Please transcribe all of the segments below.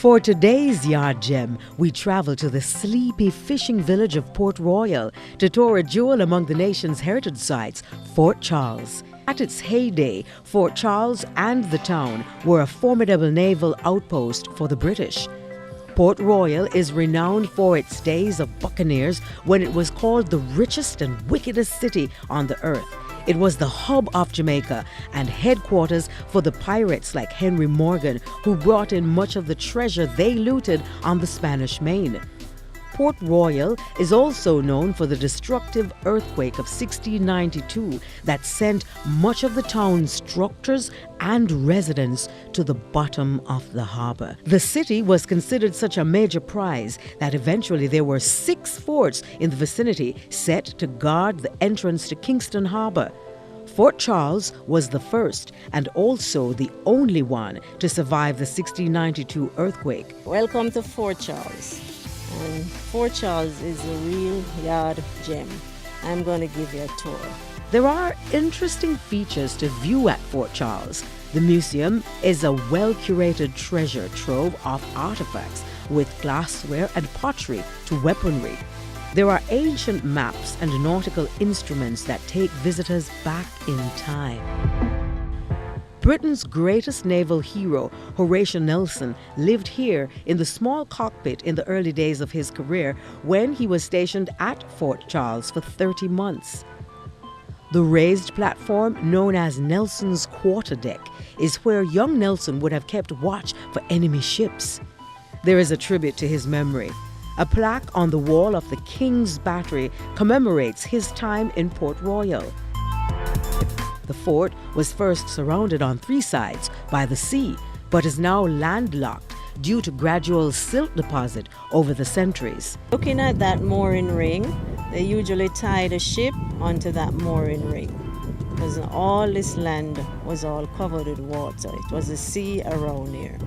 For today's Yaad Gem, we travel to the sleepy fishing village of Port Royal to tour a jewel among the nation's heritage sites, Fort Charles. At its heyday, Fort Charles and the town were a formidable naval outpost for the British. Port Royal is renowned for its days of buccaneers when it was called the richest and wickedest city on the earth. It was the hub of Jamaica and headquarters for the pirates like Henry Morgan, who brought in much of the treasure they looted on the Spanish Main. Port Royal is also known for the destructive earthquake of 1692 that sent much of the town's structures and residents to the bottom of the harbor. The city was considered such a major prize that eventually there were 6 forts in the vicinity set to guard the entrance to Kingston Harbor. Fort Charles was the first and also the only one to survive the 1692 earthquake. Welcome to Fort Charles. And Fort Charles is a real Yaad Gem. I'm going to give you a tour. There are interesting features to view at Fort Charles. The museum is a well-curated treasure trove of artifacts with glassware and pottery to weaponry. There are ancient maps and nautical instruments that take visitors back in time. Britain's greatest naval hero, Horatio Nelson, lived here in the small cockpit in the early days of his career when he was stationed at Fort Charles for 30 months. The raised platform, known as Nelson's quarterdeck, is where young Nelson would have kept watch for enemy ships. There is a tribute to his memory. A plaque on the wall of the King's Battery commemorates his time in Port Royal. The fort was first surrounded on 3 sides by the sea, but is now landlocked due to gradual silt deposit over the centuries. Looking at that mooring ring, they usually tied a ship onto that mooring ring because all this land was all covered with water. It was a sea around here.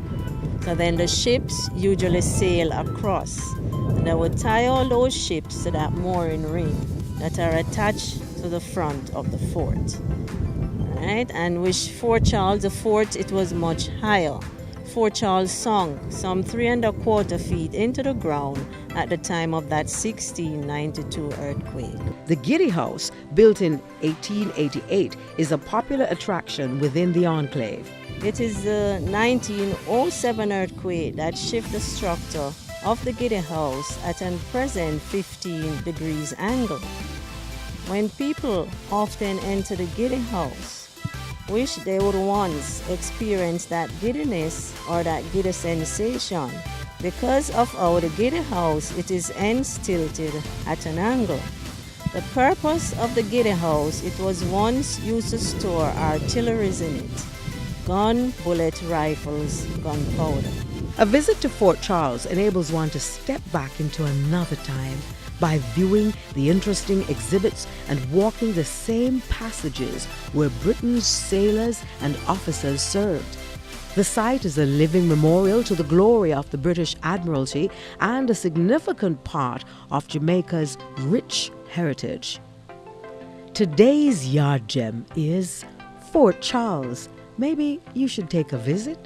So then the ships usually sail across, and they would tie all those ships to that mooring ring that are attached to the front of the fort. Right? And with Fort Charles, the fort, it was much higher. Fort Charles sunk some 3¼ feet into the ground at the time of that 1692 earthquake. The Giddy House, built in 1888, is a popular attraction within the enclave. It is the 1907 earthquake that shifted the structure of the Giddy House at a present 15 degrees angle. When people often enter the Giddy House, wish they would once experience that giddiness or that giddy sensation. Because of how the Giddy House, it is tilted at an angle. The purpose of the Giddy House, it was once used to store artilleries in it. Gun, bullet, rifles, gunpowder. A visit to Fort Charles enables one to step back into another time by viewing the interesting exhibits and walking the same passages where Britain's sailors and officers served. The site is a living memorial to the glory of the British Admiralty and a significant part of Jamaica's rich heritage. Today's Yaad Gem is Fort Charles. Maybe you should take a visit.